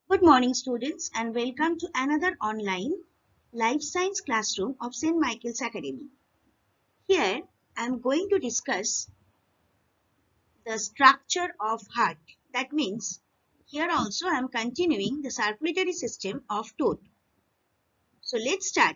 Good morning, students, and welcome to another online life science classroom of St. Michael's Academy. Here, I am going to discuss the structure of heart. That means, here also I am continuing the circulatory system of tooth. So, let's start.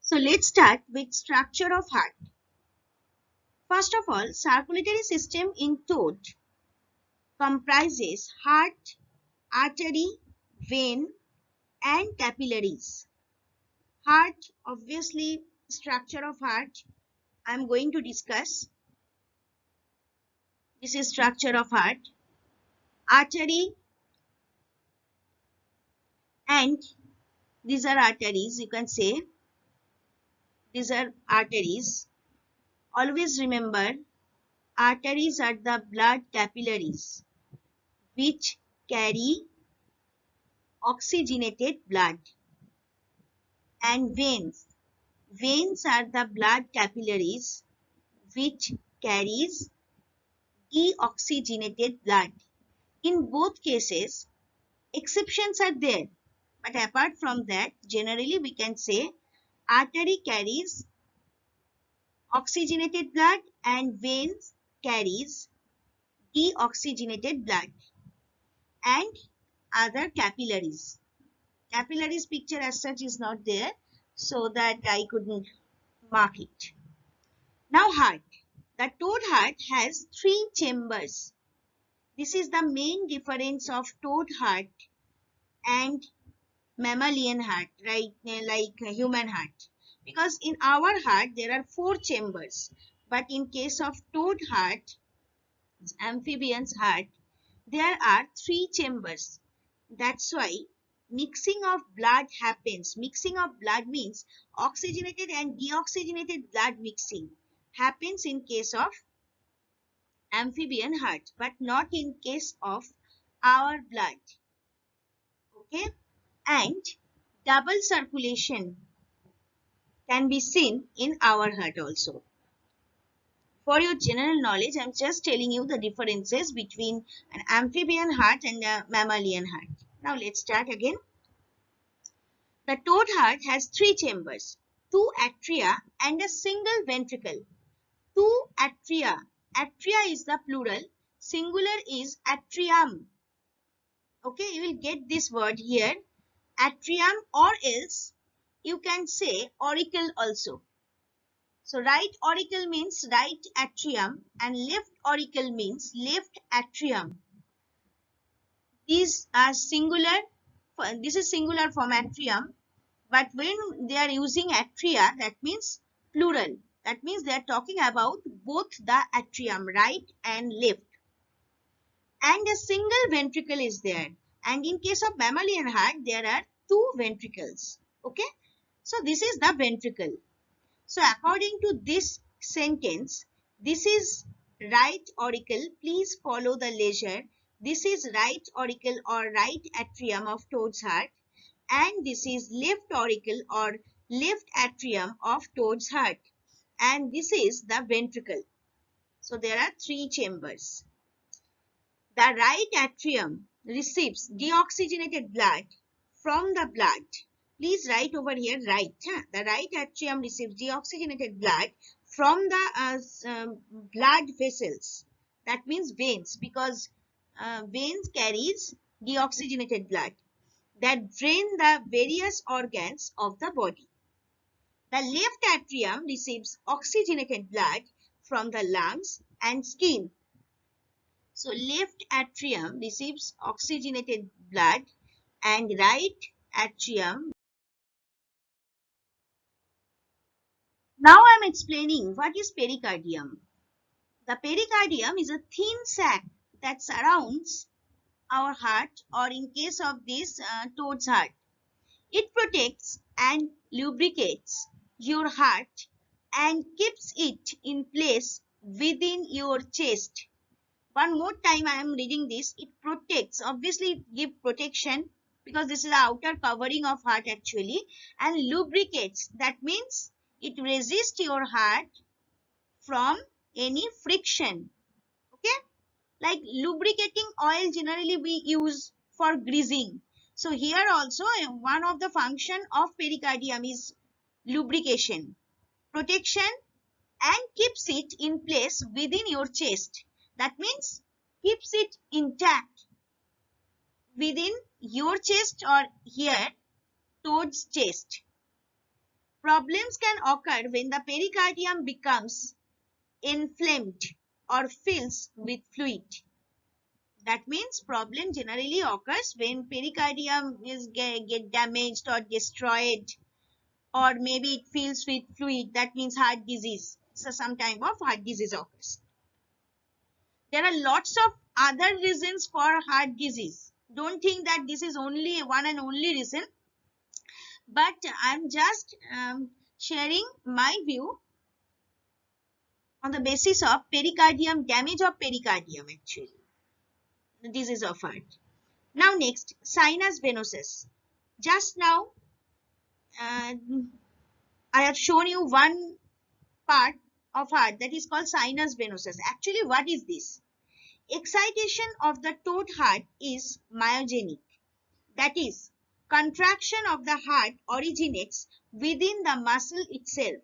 So, let's start with structure of heart. First of all, circulatory system in tooth comprises heart, artery, vein, and capillaries. Heart, obviously, structure of heart I am going to discuss. This is structure of heart, artery, and these are arteries. You can say these are arteries. Always remember, arteries are the blood capillaries which carry oxygenated blood, and veins. Veins are the blood capillaries which carries deoxygenated blood. In both cases, exceptions are there. But apart from that, generally we can say artery carries oxygenated blood and veins carries deoxygenated blood, and other capillaries. Capillaries picture as such is not there, so that I couldn't mark it. Now heart. The toad heart has 3 chambers. This is the main difference of toad heart and mammalian heart, right? Like human heart. Because in our heart there are 4 chambers, but in case of toad heart, amphibian's heart, there are 3 chambers. That's why mixing of blood happens. Mixing of blood means oxygenated and deoxygenated blood mixing happens in case of amphibian heart, but not in case of our blood. Okay, and double circulation can be seen in our heart also. For your general knowledge, I'm just telling you the differences between an amphibian heart and a mammalian heart. Now let's start again. The toad heart has 3 chambers, 2 atria and a single ventricle. 2 atria. Atria is the plural, singular is atrium. Okay, you will get this word here, atrium, or else you can say auricle also. So right auricle means right atrium and left auricle means left atrium. These are singular, this is singular form atrium, but when they are using atria, that means plural. That means they are talking about both the atrium, right and left. And a single ventricle is there. And in case of mammalian heart, there are 2 ventricles. Okay. So this is the ventricle. So according to this sentence, this is right auricle. Please follow the leisure. This is right auricle or right atrium of toad's heart. And this is left auricle or left atrium of toad's heart. And this is the ventricle. So there are 3 chambers. The right atrium receives deoxygenated blood from the blood. Please write over here right. The right atrium receives deoxygenated blood from the blood vessels. That means veins, because veins carries deoxygenated blood that drain the various organs of the body. The left atrium receives oxygenated blood from the lungs and skin. So left atrium receives oxygenated blood and right atrium. Now I am explaining what is pericardium. The pericardium is a thin sac that surrounds our heart, or in case of this toad's heart. It protects and lubricates your heart and keeps it in place within your chest. One more time I am reading this. It protects, obviously it gives protection because this is the outer covering of heart actually, and lubricates. That means it resists your heart from any friction. Okay, like lubricating oil generally we use for greasing. So here also one of the function of pericardium is lubrication, protection, and keeps it in place within your chest. That means keeps it intact within your chest or here towards chest. Problems can occur when the pericardium becomes inflamed or fills with fluid. That means problem generally occurs when pericardium is get damaged or destroyed, or maybe it fills with fluid. That means heart disease. So some type of heart disease occurs. There are lots of other reasons for heart disease. Don't think that this is only one and only reason, but I'm just sharing my view on the basis of pericardium, damage of pericardium actually, the disease of heart. Now next, sinus venosus. Just now I have shown you one part of heart that is called sinus venosus. Actually, what is this? Excitation of the toad heart is myogenic. That is, contraction of the heart originates within the muscle itself.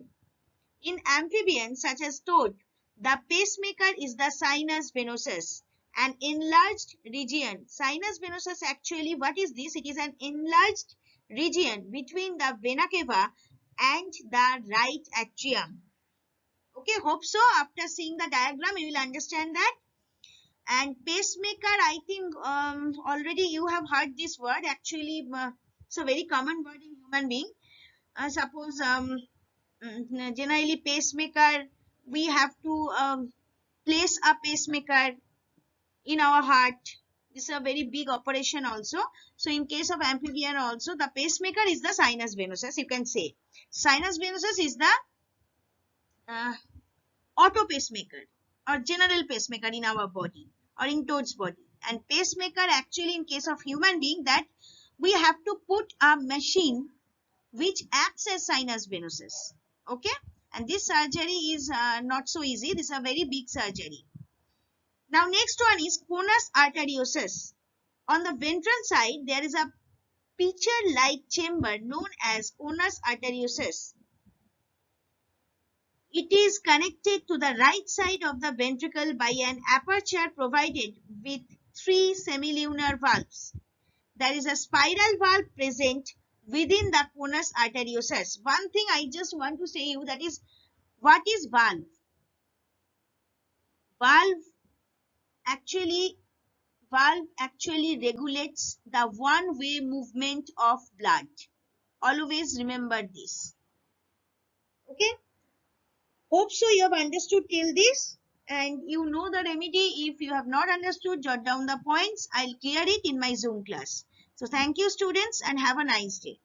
In amphibians such as toad, the pacemaker is the sinus venosus, an enlarged region. Sinus venosus, actually, what is this? It is an enlarged region between the vena cava and the right atrium. Okay, hope so. After seeing the diagram, you will understand that. And pacemaker, I think already you have heard this word. Actually, it's a very common word in human being. Suppose generally pacemaker, we have to place a pacemaker in our heart. This is a very big operation also. So in case of amphibian also, the pacemaker is the sinus venosus, you can say. Sinus venosus is the auto pacemaker or general pacemaker in our body or in toad's body. And pacemaker, actually in case of human being, that we have to put a machine which acts as sinus venosus. Okay, and this surgery is not so easy. This is a very big surgery. Now next one is conus arteriosus. On the ventral side, there is a pitcher-like chamber known as conus arteriosus. It is connected to the right side of the ventricle by an aperture provided with 3 semilunar valves. There is a spiral valve present within the conus arteriosus. One thing I just want to say you, that is, what is valve? Valve actually regulates the one-way movement of blood. Always remember this. Okay. Hope so you have understood till this, and you know the remedy. If you have not understood, jot down the points. I'll clear it in my Zoom class. So thank you students and have a nice day.